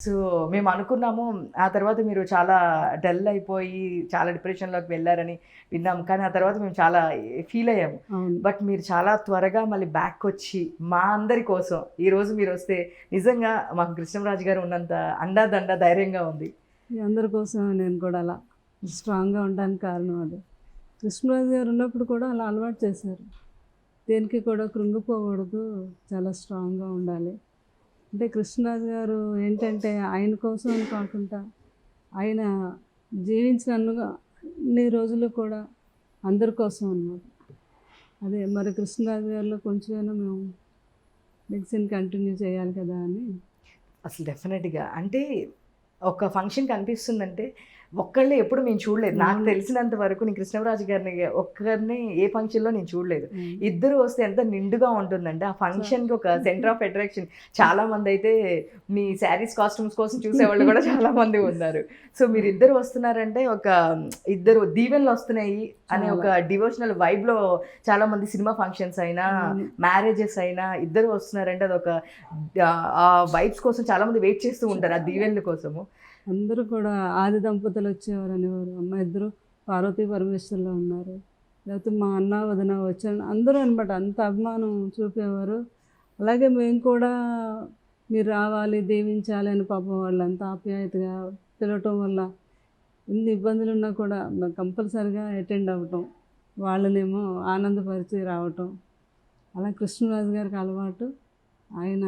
So, మేమనుకున్నాము ఆ తర్వాత మీరు చాలా డల్ అయిపోయి, చాలా డిప్రెషన్‌లోకి వెళ్లారని విన్నాం. కానీ ఆ తర్వాత మేము చాలా ఫీలయ్యాము. అవును. బట్ మీరు చాలా త్వరగా మళ్ళీ బ్యాకొచ్చి, మా అందరి కోసం ఈరోజు మీరొస్తే నిజంగా మాకు కృష్ణంరాజు గారు ఉన్నంత అండా, దండ ధైర్యంగా ఉంది. మీ అందరి కోసం నేను కూడా అలా స్ట్రాంగ్‌గా ఉండడానికి కారణం అదే. కృష్ణరాజు గారు ఉన్నప్పుడు కూడా అలా అలవాటు చేశారు. దేనికి కూడా కృంగిపోకూడదు, చాలా స్ట్రాంగ్‌గా ఉండాలి. అంటే కృష్ణరాజు గారు ఏంటంటే ఆయన కోసం అని కాకుండా ఆయన జీవించిన అన్ని రోజులు కూడా అందరి కోసం అన్నమాట. అదే మరి కృష్ణరాజు గారిలో కొంచెమైనా మేము మెడిసిన్ కంటిన్యూ చేయాలి కదా అని. అసలు డెఫినెట్‌గా. అంటే ఒక ఫంక్షన్ కనిపిస్తుందంటే ఒక్కళ్ళే ఎప్పుడు మేము చూడలేదు. నాకు అవును. తెలిసినంత వరకు నేను కృష్ణరాజు గారిని ఒక్కరిని ఏ ఫంక్షన్‌లో నేను చూడలేదు. అవును. ఇద్దరు వస్తే ఎంత నిండుగా ఉంటుందంటే ఆ ఫంక్షన్‌కి ఒక సెంటర్ ఆఫ్ అట్రాక్షన్. చాలామందయితే మీ శారీస్, కాస్ట్యూమ్స్ కోసం చూసేవాళ్ళు కూడా చాలామంది ఉన్నారు. సో, మీరిద్దరు వస్తున్నారంటే ఒక ఇద్దరు దీవెనలొస్తున్నాయి అనే ఒక డివోషనల్ వైబ్‌లో చాలామంది సినిమా ఫంక్షన్స్ అయినా, అవును. మ్యారేజెస్ అయినా ఇద్దరు వస్తున్నారంటే అదొక ఆ వైబ్స్ కోసం చాలామంది వెయిట్ చేస్తూ ఉంటారు. ఆ దీవెనల కోసము. అందరూ కూడా ఆది దంపతులు వచ్చేవారు అనేవారు. అమ్మ ఇద్దరు పార్వతీ పరమేశ్వర్‌లో ఉన్నారు. లేకపోతే మా అన్న, వదిన వచ్చారు. అందరూ అనమాట అంత అభిమానం చూపేవారు. అలాగే మేము కూడా మీరు రావాలి, దీవించాలి అని పాపం వాళ్ళంతా ఆప్యాయతగా పిలవటం వల్ల ఎన్ని ఇబ్బందులున్నా కూడా కంపల్సరీగా అటెండ్ అవ్వటం. వాళ్ళనేమో ఆనందపరిచి రావటం. అలా కృష్ణరాజు గారికి అలవాటు. ఆయన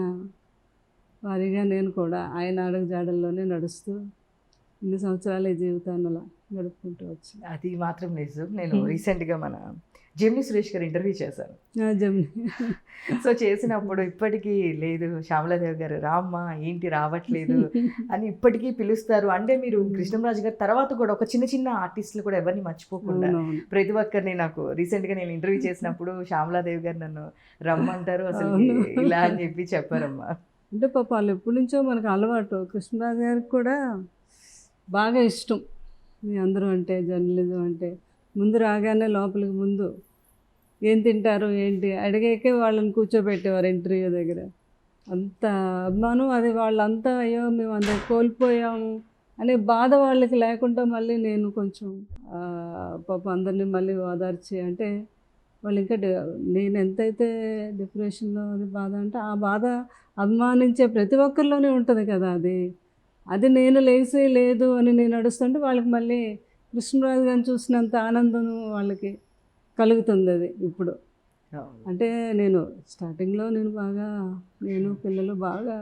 వారిగా నేను కూడా ఆయన అడుగుజాడల్లోనే నడుస్తూ ఇన్ని సంవత్సరాలు ఈ జీవితాన్ని అలా గడుపుకుంటూ వచ్చాను. అది మాత్రం నిజం. నేను రీసెంట్‌గా మన జెమినీ సురేష్ గారి ఇంటర్వ్యూ చేశాను. జమిని. సో, చేసినప్పుడు ఇప్పటికీ లేదు శ్యామలాదేవి గారు రామ్మా ఏంటి రావట్లేదు అని ఇప్పటికీ పిలుస్తారు. అంటే మీరు కృష్ణంరాజు గారి తర్వాత కూడా ఒక చిన్న చిన్న ఆర్టిస్ట్‌లు కూడా ఎవరిని మర్చిపోకుండా అవునవును. ప్రతి ఒక్కరిని నాకు రీసెంట్‌గా నేను ఇంటర్వ్యూ చేసినప్పుడు శ్యామలాదేవి గారు నన్ను రమ్మంటారు అసలుకి అవును. ఇలా అని చెప్పి చెప్పారమ్మా. అంటే పాపం వాళ్ళు ఎప్పటి నుంచో మనకు అలవాటు. కృష్ణరాజు గారికి కూడా బాగా ఇష్టం. మీ అందరూ అంటే జర్నలిజం అంటే. ముందు రాగానే లోపలికి ముందు ఏం తింటారు ఏంటి అడిగాకే వాళ్ళని కూర్చోబెట్టేవారు ఇంటర్వ్యూ దగ్గర. అంత అభిమానం. అది వాళ్ళంతా అయ్యో మేము అందరు కోల్పోయాము అనే బాధ వాళ్ళకి లేకుండా మళ్ళీ నేను కొంచెం పాపం అందరినీ మళ్ళీ ఓదార్చి అంటే వాళ్ళు ఇంకా నేను ఎంతైతే డిప్రెషన్లో అది బాధ అంటే ఆ బాధ అభిమానించే ప్రతి ఒక్కరిలోనే ఉంటుంది కదా అది. అది నేను లేచి లేదు అని నేను నడుస్తుంటే వాళ్ళకి మళ్ళీ కృష్ణరాజు గారిని చూసినంత ఆనందం వాళ్ళకి కలుగుతుంది అది ఇప్పుడు. అవును. అంటే నేను స్టార్టింగ్లో నేను పిల్లలు బాగా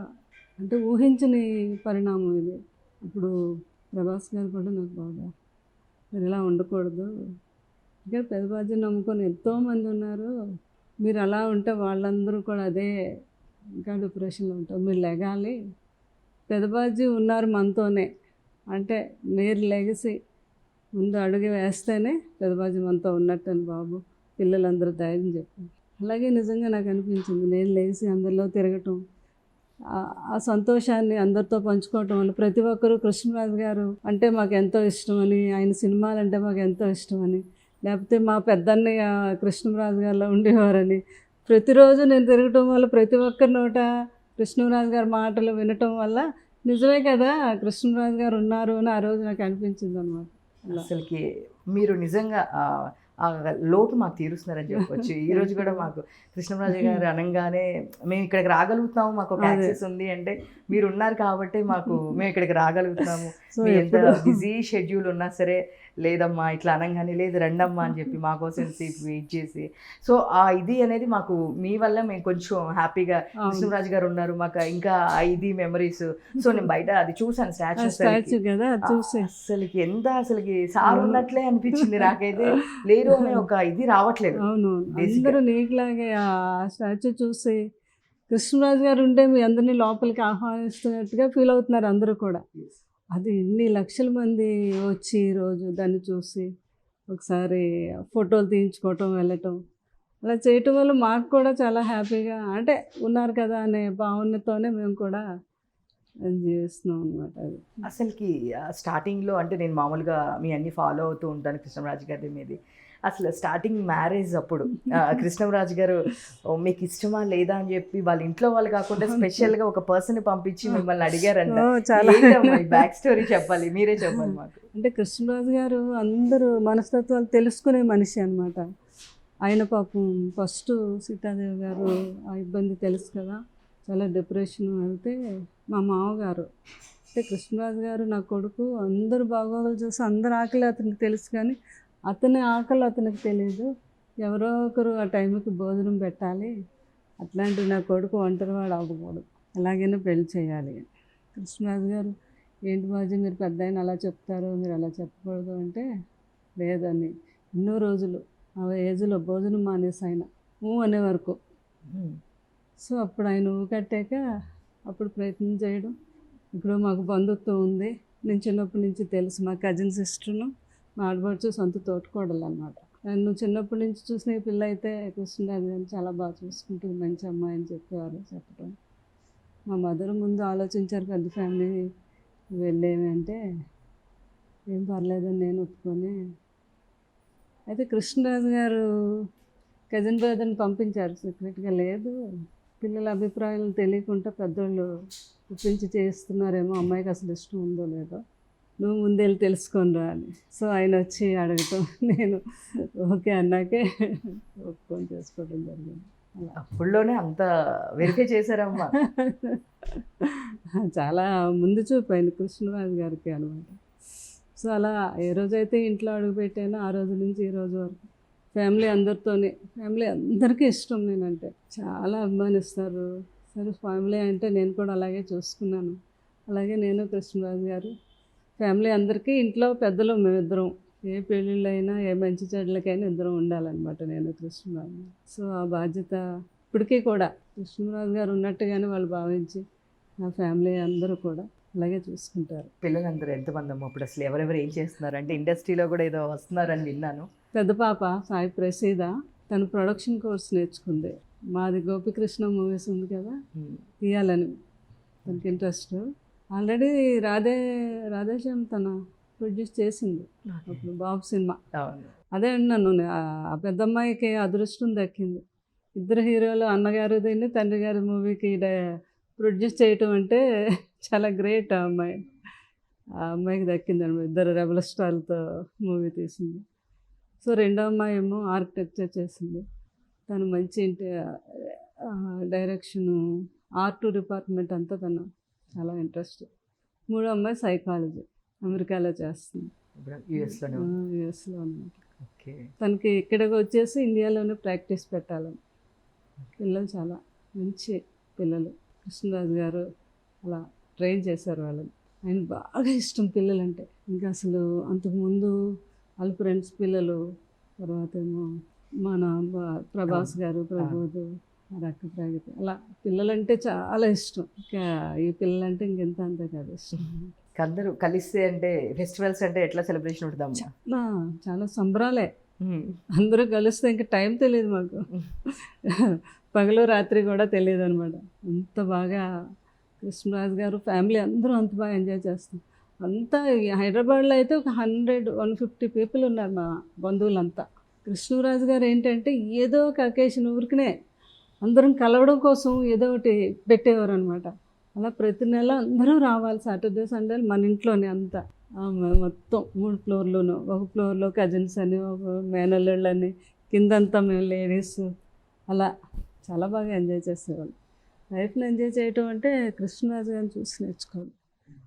అంటే ఊహించని పరిణామం ఇది. అప్పుడు ప్రభాస్ గారు కూడా నాకు బాగా మీరు ఇలా ఉండకూడదు, ఇంకా పెదబాజీ నమ్ముకొని ఎంతోమంది ఉన్నారు, మీరు అలా ఉంటే వాళ్ళందరూ కూడా అదే ఇంకా డిప్రెషన్లో ఉంటారు, మీరు లెగాలి, పెదబాజీ ఉన్నారు మనతోనే అంటే మీరు లెగిసి ముందు అడుగు వేస్తేనే పెదబాజీ మనతో ఉన్నట్టని బాబు పిల్లలందరూ ధైర్యం చెప్పారు. అలాగే నిజంగా నాకు అనిపించింది నేను లేచి అందరిలో తిరగటం, ఆ సంతోషాన్ని అందరితో పంచుకోవటం వల్ల ప్రతి ఒక్కరూ కృష్ణరాజు గారు అంటే మాకు ఎంతో ఇష్టమని, ఆయన సినిమాలు అంటే మాకు ఎంతో ఇష్టమని, లేకపోతే మా పెద్దన్నయ్య కృష్ణరాజు గారిలో ఉండేవారని ప్రతిరోజు నేను తిరగటం వల్ల ప్రతి ఒక్కరి నోట కృష్ణరాజు గారి మాటలు వినటం వల్ల నిజమే కదా కృష్ణరాజు గారు ఉన్నారు అని ఆ రోజు నాకు అనిపించింది అనమాట. అసలుకి మీరు నిజంగా ఆ లోటు మాకు తీరుస్తున్నారని చెప్పొచ్చు. ఈరోజు కూడా మాకు కృష్ణంరాజు గారు అనంగానే మేము ఇక్కడికి రాగలుగుతున్నాము, మాకు ఒక యాక్సెస్ ఉంది అంటే మీరున్నారు కాబట్టి మేము ఇక్కడికి రాగలుగుతున్నాము. మీ ఎంత బిజీ షెడ్యూల్ ఉన్నా సరే లేదమ్మా ఇట్లా అనంగానే లేదు రండమ్మా అని చెప్పి మా కోసం సేపు వెయిట్ చేసి, సో ఆ ఇది అనేది మాకు మీ వల్ల మేము కొంచెం హ్యాపీగా కృష్ణంరాజు గారు ఉన్నారు మాకు ఇంకా ఇది మెమరీస్. సో నేను బయట అది చూసాను స్టాచ్యూ కదా చూసి అసలుకి అసలుకి సార్ ఉన్నట్లే అనిపించింది నాకైతే. లేరు అనే ఒక ఇది రావట్లేదు. అవును అందరూ నీకులాగే ఆ స్టాచ్యూ చూసి కృష్ణరాజు గారు ఉంటే మీ అందరినీ లోపలికి ఆహ్వానిస్తున్నట్టుగా ఫీల్ అవుతున్నారు అందరూ కూడా. అది ఇన్ని లక్షల మంది వచ్చి రోజు దాన్ని చూసి ఒకసారి ఫోటోలు తీయించుకోవటం వెళ్ళటం అలా చేయటం వల్ల మాకు కూడా చాలా హ్యాపీగా అంటే ఉన్నారు కదా అనే భావనతోనే మేము కూడా జీవిస్తున్నాం అనమాట. అది అసలుకి స్టార్టింగ్లో అంటే నేను మామూలుగా మీ అన్ని ఫాలో అవుతూ ఉంటాను కృష్ణరాజు గారి మీది. అసలు స్టార్టింగ్ మ్యారేజ్ అప్పుడు కృష్ణంరాజు గారు మీకు ఇష్టమా లేదా అని చెప్పి వాళ్ళ ఇంట్లో వాళ్ళు కాకుండా స్పెషల్గా ఒక పర్సన్ పంపించి మిమ్మల్ని అడిగారంట. చాలా బ్యాక్ స్టోరీ చెప్పాలి, మీరే చెప్పాలి మాకు. అంటే కృష్ణరాజు గారు అందరూ మనస్తత్వాలు తెలుసుకునే మనిషి అనమాట. ఆయన పాపం ఫస్ట్ సీతాదేవి గారు ఆ ఇబ్బంది తెలుసు కదా, చాలా డిప్రెషన్ వెళ్తే మా మామగారు అంటే కృష్ణరాజు గారు నా కొడుకు అందరు బాగోగులు చూసి అందరు ఆకలి అతనికి తెలుసు, కానీ అతని ఆకలి అతనికి తెలియదు. ఎవరో ఒకరు ఆ టైంకి భోజనం పెట్టాలి, అట్లాంటి నా కొడుకు ఒంటరివాడు అవ్వకూడదు, ఎలాగైనా పెళ్లి చేయాలి. కృష్ణరాజు గారు ఏంటి బాజీ మీరు పెద్ద ఆయన అలా చెప్తారు, మీరు అలా చెప్పకూడదు అంటే లేదని ఎన్నో రోజులు ఆ ఏజ్లో భోజనం మానేసి ఆయన అనే వరకు. సో అప్పుడు ఆయన కట్టాక అప్పుడు ప్రయత్నం చేయడం. ఇప్పుడు మాకు బంధుత్వం ఉంది, నేను చిన్నప్పటి నుంచి తెలుసు. మా కజిన్ సిస్టర్ను మా ఆడపడుచు సొంత తోటకోడలు అనమాట. నన్ను చిన్నప్పటి నుంచి చూసిన ఈ పిల్ల అయితే కృష్ణరాజు గారిని చాలా బాగా చూసుకుంటుంది, మంచి అమ్మాయి అని చెప్పేవారు చెప్పడం. మా మదర్ ముందు ఆలోచించారు, పెద్ద ఫ్యామిలీ వెళ్ళేవి అంటే ఏం పర్లేదని నేను ఒప్పుకొని. అయితే కృష్ణరాజు గారు కజిన్ బ్రదర్ని పంపించారు సీక్రెట్గా. లేదు పిల్లల అభిప్రాయాలు తెలియకుండా పెద్దోళ్ళు ఒప్పించి చేస్తున్నారేమో, అమ్మాయికి అసలు ఇష్టం ఉందో లేదో, నువ్వు ముందెళ్ళి తెలుసుకొనిరా అని. సో ఆయన వచ్చి అడగటం, నేను ఓకే అన్నాకే ఒప్పుకొని చేసుకోవడం జరిగింది. అప్పుడులోనే అంత వెరిఫై చేశారమ్మా. చాలా ముందు చూపు అయింది కృష్ణరాజు గారికి అనమాట. సో అలా ఏ రోజైతే ఇంట్లో అడుగుపెట్టానో ఆ రోజు నుంచి ఈ రోజు వరకు ఫ్యామిలీ అందరికీ ఇష్టం. నేనంటే చాలా అభిమానిస్తారు. సరే ఫ్యామిలీ అంటే నేను కూడా అలాగే చూసుకున్నాను. అలాగే నేను కృష్ణరాజు గారు ఫ్యామిలీ అందరికీ ఇంట్లో పెద్దలు మేమిద్దరం, ఏ పెళ్ళిళ్ళైనా ఏ మంచి చెడ్లకైనా ఇద్దరం ఉండాలన్నమాట నేను కృష్ణరాజు. సో ఆ బాధ్యత ఇప్పటికీ కూడా కృష్ణరాజు గారు ఉన్నట్టుగానే వాళ్ళు భావించి నా ఫ్యామిలీ అందరూ కూడా అలాగే చూసుకుంటారు. పిల్లలందరూ ఎంతమంది అమ్మ ఇప్పుడు అసలు ఎవరెవరు ఏం చేస్తున్నారు? అంటే ఇండస్ట్రీలో కూడా ఏదో వస్తున్నారని విన్నాను. పెద్ద పాప సాయి ప్రసీద, తను ప్రొడక్షన్ కోర్స్ నేర్చుకుంది. మాది గోపికృష్ణ మూవీస్ ఉంది కదా, తీయాలని తనకి ఇంట్రెస్ట్. ఆల్రెడీ రాధేశ్యామ్ తన ప్రొడ్యూస్ చేసింది అప్పుడు బాబు సినిమా. అదే అన్నాను, ఆ పెద్దమ్మాయికి అదృష్టం దక్కింది. ఇద్దరు హీరోలు, అన్నగారు దీన్ని తండ్రి గారి మూవీకి ప్రొడ్యూస్ చేయటం అంటే చాలా గ్రేట్. ఆ అమ్మాయికి దక్కింది అనమాట. ఇద్దరు రెబల్ స్టార్లతో మూవీ తీసింది. సో రెండో అమ్మాయి ఏమో ఆర్కిటెక్చర్ చేసింది. తను మంచి డైరెక్షను, ఆర్ట్ డిపార్ట్మెంట్ అంతా తను చాలా ఇంట్రెస్ట్. మూడో అమ్మాయి సైకాలజీ, అమెరికాలో చేస్తుంది, యుఎస్లో అనమాట. తనకి ఇక్కడికి వచ్చేసి ఇండియాలోనే ప్రాక్టీస్ పెట్టాలని. పిల్లలు చాలా మంచి పిల్లలు. కృష్ణరాజు గారు అలా ట్రైన్ చేశారు వాళ్ళని. ఆయన బాగా ఇష్టం పిల్లలంటే. ఇంకా అసలు అంతకుముందు వాళ్ళ ఫ్రెండ్స్ పిల్లలు, తర్వాత ఏమో మన ప్రభాస్ గారు, ప్రబోధ్, రక్క ప్రగతి, అలా పిల్లలంటే చాలా ఇష్టం. ఇంకా ఈ పిల్లలంటే ఇంకెంత అంతే కాదు ఇష్టం. అందరూ కలిస్తే అంటే ఫెస్టివల్స్ అంటే ఎట్లా సెలబ్రేషన్ ఉంటుందమ్మా? చాలా సంబరాలే. అందరూ కలిస్తే ఇంకా టైం తెలియదు మాకు, పగలు రాత్రి కూడా తెలియదు అనమాట. అంత బాగా కృష్ణరాజు గారు ఫ్యామిలీ అందరూ అంత బాగా ఎంజాయ్ చేస్తాం. అంతా హైదరాబాద్లో అయితే ఒక 150 పీపుల్ ఉన్నారు మా బంధువులంతా. కృష్ణరాజు గారు ఏంటంటే ఏదో ఒక అకేషన్ ఊరికనే అందరం కలవడం కోసం ఏదో ఒకటి పెట్టేవారు అనమాట. అలా ప్రతి నెల అందరూ రావాలి, సాటర్డే సండేలు మన ఇంట్లోనే అంతా. మొత్తం 3 ఫ్లోర్లోనూ, ఒక ఫ్లోర్లో కజిన్స్ అని, ఒక మేనల్లుళ్ళు అని, కిందంతా మేము లేడీస్, అలా చాలా బాగా ఎంజాయ్ చేసేవాళ్ళు. లైఫ్ని ఎంజాయ్ చేయటం అంటే కృష్ణరాజు గారిని చూసి నేర్చుకోవాలి.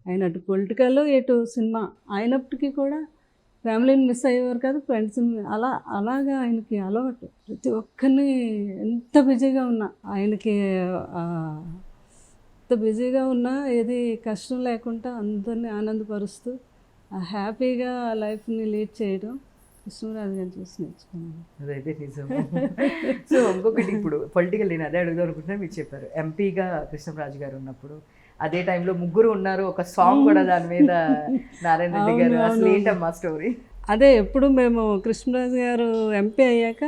ఆయన అటు పొలిటికల్, ఇటు సినిమా అయినప్పటికీ కూడా ఫ్యామిలీని మిస్ అయ్యేవారు కాదు, ఫ్రెండ్స్ని. అలాగా ఆయనకి అలవాటు. ప్రతి ఒక్కరిని ఎంత బిజీగా ఉన్నా ఆయనకి ఎంత బిజీగా ఉన్నా ఏది కష్టం లేకుండా అందరినీ ఆనందపరుస్తూ హ్యాపీగా లైఫ్ని లీడ్ చేయడం కృష్ణరాజు గారిని చూసి నేర్చుకున్నాను. అదైతే నిజం. సో ఇంకొకటి, ఇప్పుడు పొలిటికల్ నేను అదే అడుగుదాం అనుకుంటున్నా, మీరు చెప్పారు ఎంపీగా కృష్ణరాజు గారు ఉన్నప్పుడు అదే టైంలో ముగ్గురు ఉన్నారు, ఒక సాంగ్ కూడా దాని మీద నారాయణ రెడ్డి గారు. అసలు ఏంటమ్మా స్టోరీ? అదే ఎప్పుడు మేము కృష్ణరాజు గారు ఎంపీ అయ్యాక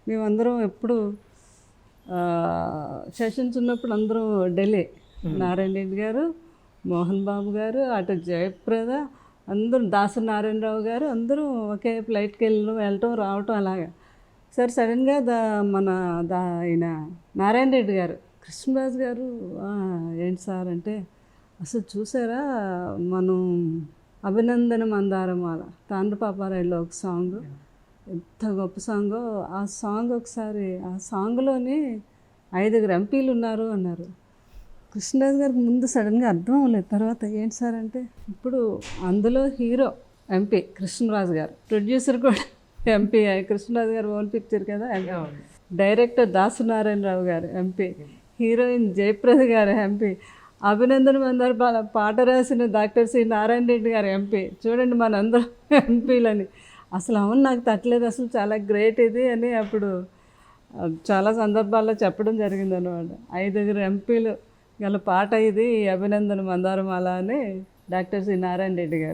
మేమందరం ఎప్పుడు సెషన్స్ ఉన్నప్పుడు అందరం ఢిల్లీ, నారాయణ రెడ్డి గారు, మోహన్ బాబు గారు, అటు జయప్రద, అందరూ దాసరి నారాయణరావు గారు అందరూ ఒకే ఫ్లైట్కి వెళ్ళటం రావటం అలాగా. సార్ సడన్గా ఆయన నారాయణ రెడ్డి గారు, కృష్ణరాజు గారు ఏంటి సార్ అంటే, అసలు చూసారా మనం అభినందన మందారమాల తాండ్రపాపారాయుడులో ఒక సాంగ్, ఎంత గొప్ప సాంగో. ఆ సాంగ్ ఒకసారి, ఆ సాంగ్లోనే 5 ఎంపీలు ఉన్నారు అన్నారు. కృష్ణరాజు గారికి ముందు సడన్గా అర్థం అవ్వలేదు. తర్వాత ఏంటి సార్ అంటే, ఇప్పుడు అందులో హీరో ఎంపీ కృష్ణరాజు గారు, ప్రొడ్యూసర్ కూడా ఎంపీ, కృష్ణరాజు గారు ఓన్ పిక్చర్ కదా, డైరెక్టర్ దాసనారాయణరావు గారు ఎంపీ, హీరోయిన్ జయప్రద గారు ఎంపీ, అభినందన మందార పాట రాసిన డాక్టర్ సి నారాయణ రెడ్డి గారు ఎంపీ. చూడండి మనందరం ఎంపీలని. అసలు అవును నాకు తట్టలేదు, అసలు చాలా గ్రేట్ ఇది అని అప్పుడు చాలా సందర్భాల్లో చెప్పడం జరిగింది అనమాట. 5 ఎంపీలు గల పాట ఇది, అభినందన మందారమాల అని డాక్టర్ సి నారాయణ రెడ్డి గారు.